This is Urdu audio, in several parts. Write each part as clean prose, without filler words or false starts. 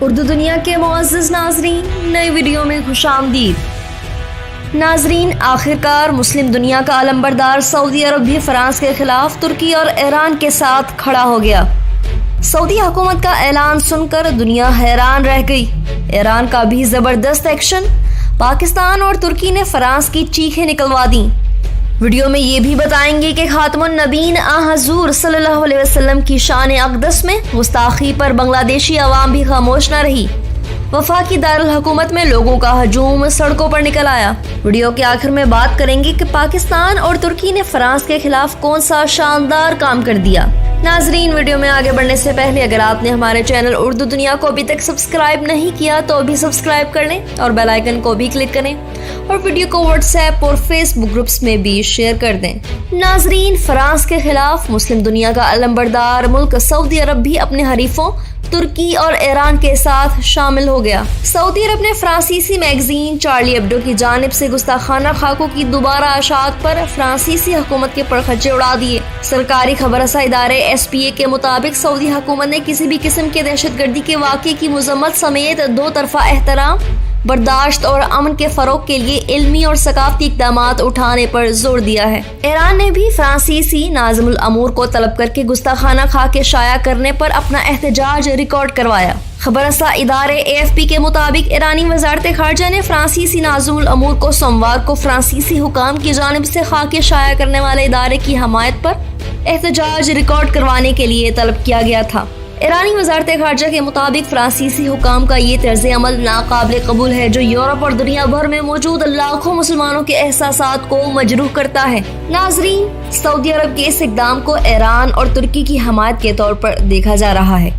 اردو دنیا کے معزز ناظرین، نئی ویڈیو میں خوش آمدید۔ ناظرین، آخرکار مسلم دنیا کا علمبردار سعودی عرب بھی فرانس کے خلاف ترکی اور ایران کے ساتھ کھڑا ہو گیا۔ سعودی حکومت کا اعلان سن کر دنیا حیران رہ گئی۔ ایران کا بھی زبردست ایکشن، پاکستان اور ترکی نے فرانس کی چیخیں نکلوا دیں۔ ویڈیو میں یہ بھی بتائیں گے کہ خاتم النبیین حضور صلی اللہ علیہ وسلم کی شان اقدس میں گستاخی پر بنگلہ دیشی عوام بھی خاموش نہ رہی۔ وفاقی دارالحکومت میں لوگوں کا ہجوم سڑکوں پر نکل آیا۔ ویڈیو کے آخر میں بات کریں گے کہ پاکستان اور ترکی نے فرانس کے خلاف کون سا شاندار کام کر دیا۔ ناظرین، ویڈیو میں آگے بڑھنے سے پہلے اگر آپ نے ہمارے چینل اردو دنیا کو ابھی تک سبسکرائب نہیں کیا تو ابھی سبسکرائب کر لیں اور بیل آئیکن کو بھی کلک کریں اور ویڈیو کو واٹس ایپ اور فیس بک گروپس میں بھی شیئر کر دیں۔ ناظرین، فرانس کے خلاف مسلم دنیا کا علمبردار ملک سعودی عرب بھی اپنے حریفوں ترکی اور ایران کے ساتھ شامل ہو گیا۔ سعودی عرب نے فرانسیسی میگزین چارلی ایبڈو کی جانب سے گستاخانہ خاکوں کی دوبارہ اشاعت پر فرانسیسی حکومت کے پرخچے اڑا دیے۔ سرکاری خبر رساں ادارے SPA کے مطابق سعودی حکومت نے کسی بھی قسم کے دہشت گردی کے واقعے کی مذمت سمیت دو طرفہ احترام، برداشت اور امن کے فروغ کے لیے علمی اور ثقافتی اقدامات اٹھانے پر زور دیا ہے۔ ایران نے بھی فرانسیسی ناظم الامور کو طلب کر کے گستاخانہ خاکے شائع کرنے پر اپنا احتجاج ریکارڈ کروایا۔ خبر رساں ادارے AFP کے مطابق ایرانی وزارت خارجہ نے فرانسیسی ناظم الامور کو سوموار کو فرانسیسی حکام کی جانب سے خاکے شائع کرنے والے ادارے کی حمایت پر احتجاج ریکارڈ کروانے کے لیے طلب کیا گیا تھا۔ ایرانی وزارت خارجہ کے مطابق فرانسیسی حکام کا یہ طرز عمل ناقابل قبول ہے جو یورپ اور دنیا بھر میں موجود لاکھوں مسلمانوں کے احساسات کو مجروح کرتا ہے۔ ناظرین، سعودی عرب کے اس اقدام کو ایران اور ترکی کی حمایت کے طور پر دیکھا جا رہا ہے،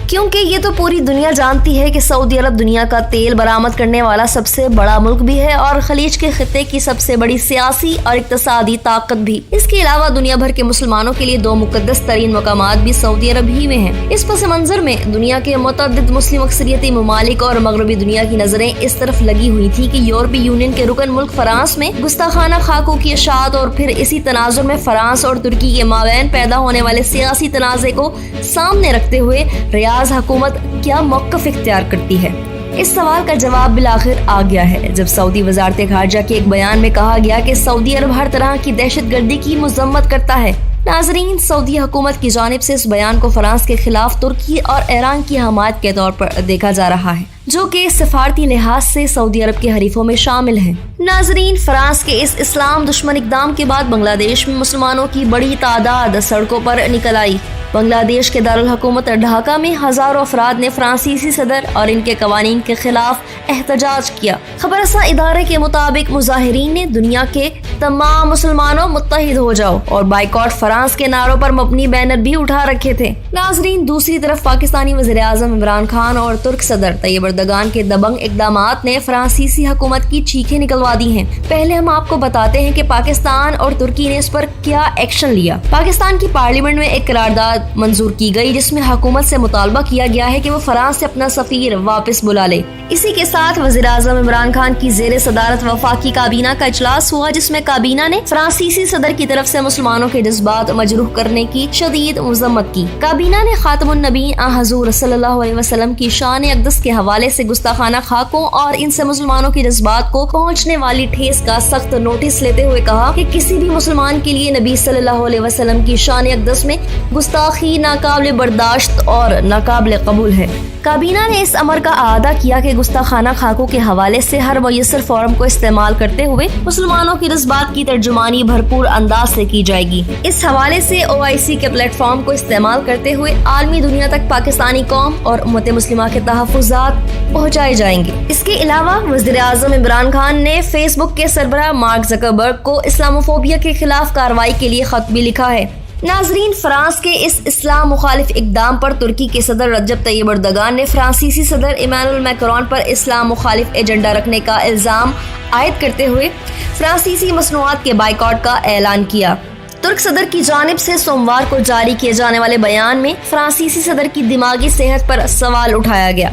کیونکہ یہ تو پوری دنیا جانتی ہے کہ سعودی عرب دنیا کا تیل برآمد کرنے والا سب سے بڑا ملک بھی ہے اور خلیج کے خطے کی سب سے بڑی سیاسی اور اقتصادی طاقت بھی۔ اس کے علاوہ دنیا بھر کے مسلمانوں کے لیے دو مقدس ترین مقامات بھی سعودی عرب ہی میں ہیں۔ اس پس منظر میں دنیا کے متعدد مسلم اکثریتی ممالک اور مغربی دنیا کی نظریں اس طرف لگی ہوئی تھی کہ یورپی یونین کے رکن ملک فرانس میں گستاخانہ خاکوں کی اشاعت اور پھر اسی تناظر میں فرانس اور ترکی کے مابین پیدا ہونے والے سیاسی تنازع کو سامنے رکھتے ہوئے ریاض حکومت کیا موقف اختیار کرتی ہے۔ اس سوال کا جواب بالآخر آ گیا ہے جب سعودی وزارت خارجہ کے ایک بیان میں کہا گیا کہ سعودی عرب ہر طرح کی دہشت گردی کی مذمت کرتا ہے۔ ناظرین، سعودی حکومت کی جانب سے اس بیان کو فرانس کے خلاف ترکی اور ایران کی حمایت کے طور پر دیکھا جا رہا ہے، جو کہ سفارتی لحاظ سے سعودی عرب کے حریفوں میں شامل ہیں۔ ناظرین، فرانس کے اس اسلام دشمن اقدام کے بعد بنگلہ دیش میں مسلمانوں کی بڑی تعداد سڑکوں پر نکل آئی۔ بنگلہ دیش کے دارالحکومت ڈھاکہ میں ہزاروں افراد نے فرانسیسی صدر اور ان کے قوانین کے خلاف احتجاج کیا۔ خبر رساں ادارے کے مطابق مظاہرین نے دنیا کے تمام مسلمانوں متحد ہو جاؤ اور بائیکاٹ فرانس کے نعروں پر مبنی بینر بھی اٹھا رکھے تھے۔ ناظرین، دوسری طرف پاکستانی وزیر اعظم عمران خان اور ترک صدر طیب اردگان کے دبنگ اقدامات نے فرانسیسی حکومت کی چیخیں نکلوا دی ہیں۔ پہلے ہم آپ کو بتاتے ہیں کہ پاکستان اور ترکی نے اس پر کیا ایکشن لیا۔ پاکستان کی پارلیمنٹ میں ایک قرارداد منظور کی گئی جس میں حکومت سے مطالبہ کیا گیا ہے کہ وہ فرانس سے اپنا سفیر واپس بلا لے۔ اسی کے ساتھ وزیر اعظم عمران خان کی زیر صدارت وفاقی کابینہ کا اجلاس ہوا جس میں کابینہ نے فرانسیسی صدر کی طرف سے مسلمانوں کے جذبات مجروح کرنے کی شدید مذمت کی۔ کابینہ نے خاتم النبیین حضور صلی اللہ علیہ وسلم کی شان اقدس کے حوالے سے گستاخانہ خاکوں اور ان سے مسلمانوں کے جذبات کو پہنچنے والی ٹھیس کا سخت نوٹس لیتے ہوئے کہا کہ کسی بھی مسلمان کے لیے نبی صلی اللہ علیہ وسلم کی شان اقدس میں گستاخی ناقابل برداشت اور ناقابل قبول ہے۔ کابینہ نے اس امر کا اعادہ کیا کہ گستاخانہ خاکوں کے حوالے سے ہر میسر فورم کو استعمال کرتے ہوئے مسلمانوں کے جذبات کی ترجمانی بھرپور انداز سے کی جائے گی۔ اس حوالے سے OIC کے پلیٹ فارم کو استعمال کرتے ہوئے عالمی دنیا تک پاکستانی قوم اور امت مسلمہ کے تحفظات پہنچائے جائیں گے۔ اس کے علاوہ وزیر اعظم عمران خان نے فیس بک کے سربراہ مارک زکربرگ کو اسلاموفوبیا کے خلاف کارروائی کے لیے خط بھی لکھا ہے۔ ناظرین، فرانس کے اس اسلام مخالف اقدام پر ترکی کے صدر رجب طیب اردگان نے فرانسیسی صدر ایمانوئل میکرون پر اسلام مخالف ایجنڈا رکھنے کا الزام عائد کرتے ہوئے فرانسیسی مصنوعات کے بائیکاٹ کا اعلان کیا۔ ترک صدر کی جانب سے سوموار کو جاری کیے جانے والے بیان میں فرانسیسی صدر کی دماغی صحت پر سوال اٹھایا گیا۔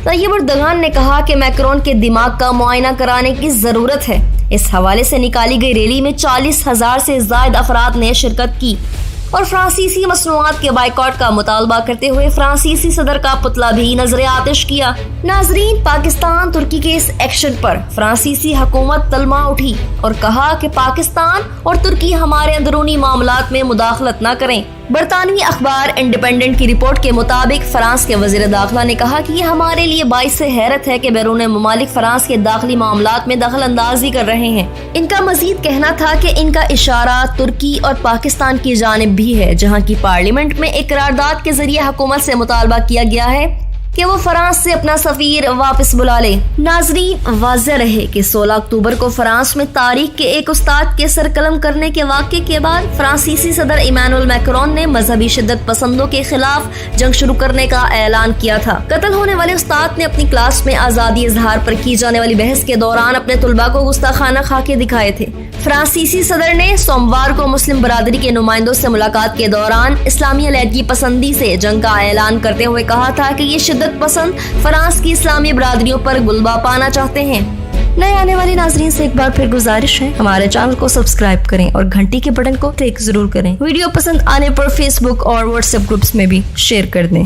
طیب اردگان نے کہا کہ میکرون کے دماغ کا معائنہ کرانے کی ضرورت ہے۔ اس حوالے سے نکالی گئی ریلی میں 40,000 سے زائد افراد نے شرکت کی اور فرانسیسی مصنوعات کے بائیکاٹ کا مطالبہ کرتے ہوئے فرانسیسی صدر کا پتلا بھی نظر آتش کیا۔ ناظرین، پاکستان ترکی کے اس ایکشن پر فرانسیسی حکومت تلما اٹھی اور کہا کہ پاکستان اور ترکی ہمارے اندرونی معاملات میں مداخلت نہ کریں۔ برطانوی اخبار انڈیپینڈنٹ کی رپورٹ کے مطابق فرانس کے وزیر داخلہ نے کہا کہ یہ ہمارے لیے باعث حیرت ہے کہ بیرون ممالک فرانس کے داخلی معاملات میں دخل اندازی کر رہے ہیں۔ ان کا مزید کہنا تھا کہ ان کا اشارہ ترکی اور پاکستان کی جانب بھی ہے، جہاں کی پارلیمنٹ میں ایک قرارداد کے ذریعے حکومت سے مطالبہ کیا گیا ہے کہ وہ فرانس سے اپنا سفیر واپس بلا لے۔ ناظرین، واضح رہے کہ 16 اکتوبر کو فرانس میں تاریخ کے ایک استاد کے سر قلم کرنے کے واقعے کے بعد فرانسیسی صدر ایمانوئل میکرون نے مذہبی شدت پسندوں کے خلاف جنگ شروع کرنے کا اعلان کیا تھا۔ قتل ہونے والے استاد نے اپنی کلاس میں آزادی اظہار پر کی جانے والی بحث کے دوران اپنے طلباء کو گستاخانہ خاکے دکھائے تھے۔ فرانسیسی صدر نے سوموار کو مسلم برادری کے نمائندوں سے ملاقات کے دوران اسلامی علیحدگی پسندی سے جنگ کا اعلان کرتے ہوئے کہا تھا کہ یہ شدت پسند فرانس کی اسلامی برادریوں پر غلبہ پانا چاہتے ہیں۔ نئے آنے والے ناظرین سے ایک بار پھر گزارش ہے، ہمارے چینل کو سبسکرائب کریں اور گھنٹی کے بٹن کو کلک ضرور کریں۔ ویڈیو پسند آنے پر فیس بک اور واٹس ایپ گروپس میں بھی شیئر کر دیں۔